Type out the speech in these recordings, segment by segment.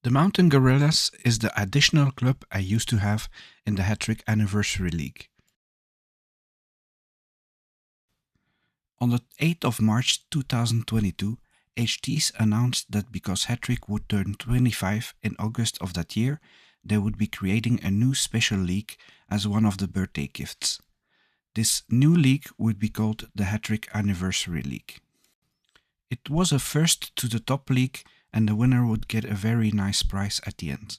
The Mountain Gorillas is the additional club I used to have in the Hattrick Anniversary League. On the 8th of March 2022, HTs announced that because Hattrick would turn 25 in August of that year, they would be creating a new special league as one of the birthday gifts. This new league would be called the Hattrick Anniversary League. It was a first to the top league, and the winner would get a very nice prize at the end.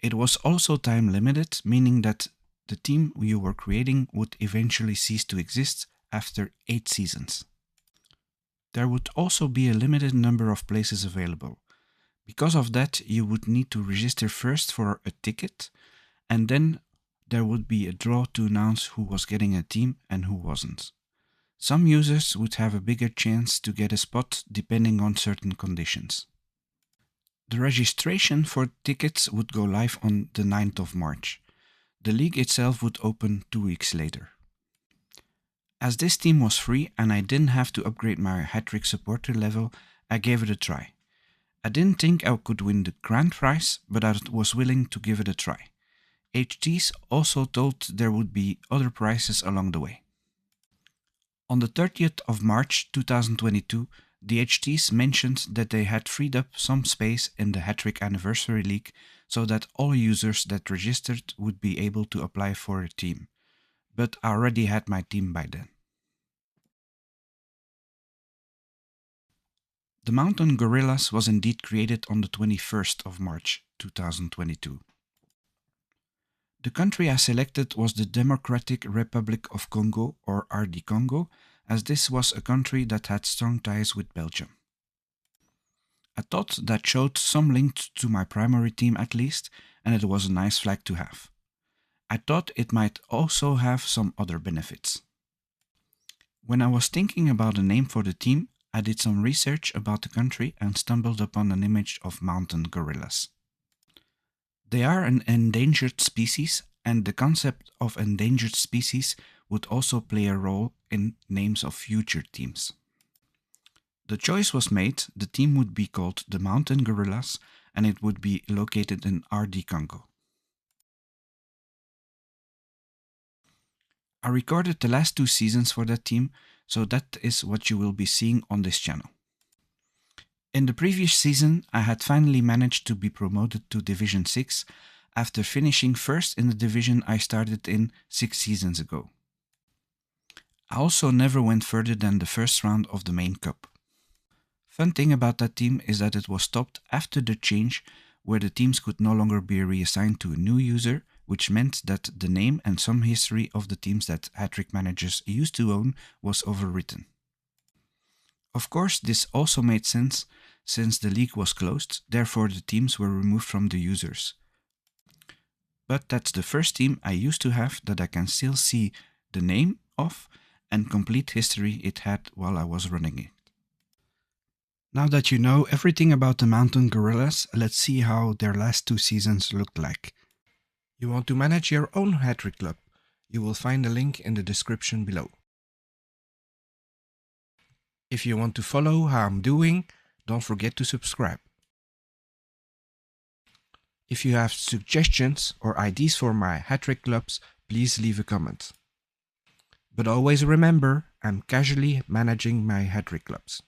It was also time limited, meaning that the team you were creating would eventually cease to exist after 8 seasons. There would also be a limited number of places available. Because of that, you would need to register first for a ticket, and then there would be a draw to announce who was getting a team and who wasn't. Some users would have a bigger chance to get a spot depending on certain conditions. The registration for tickets would go live on the 9th of March. The league itself would open 2 weeks later. As this team was free and I didn't have to upgrade my Hattrick supporter level, I gave it a try. I didn't think I could win the grand prize, but I was willing to give it a try. HTs also told there would be other prizes along the way. On the 30th of March 2022, the HTs mentioned that they had freed up some space in the Hattrick Anniversary League so that all users that registered would be able to apply for a team. But I already had my team by then. The Mountain Gorillas was indeed created on the 21st of March 2022. The country I selected was the Democratic Republic of Congo, or RD Congo, as this was a country that had strong ties with Belgium. I thought that showed some link to my primary team at least, and it was a nice flag to have. I thought it might also have some other benefits. When I was thinking about a name for the team, I did some research about the country and stumbled upon an image of mountain gorillas. They are an endangered species, and the concept of endangered species would also play a role in names of future teams. The choice was made, the team would be called the Mountain Gorillas, and it would be located in RD Congo. I recorded the last 2 seasons for that team, so that is what you will be seeing on this channel. In the previous season, I had finally managed to be promoted to Division 6 after finishing first in the division I started in 6 seasons ago. I also never went further than the first round of the main cup. Fun thing about that team is that it was stopped after the change where the teams could no longer be reassigned to a new user, which meant that the name and some history of the teams that Hattrick managers used to own was overwritten. Of course, this also made sense since the league was closed, therefore the teams were removed from the users. But that's the first team I used to have that I can still see the name of and complete history it had while I was running it. Now that you know everything about the Mountain Gorillas, let's see how their last 2 seasons looked like. You want to manage your own Hattrick club? You will find a link in the description below. If you want to follow how I'm doing, don't forget to subscribe. If you have suggestions or ideas for my Hattrick clubs, please leave a comment. But always remember, I'm casually managing my Hattrick clubs.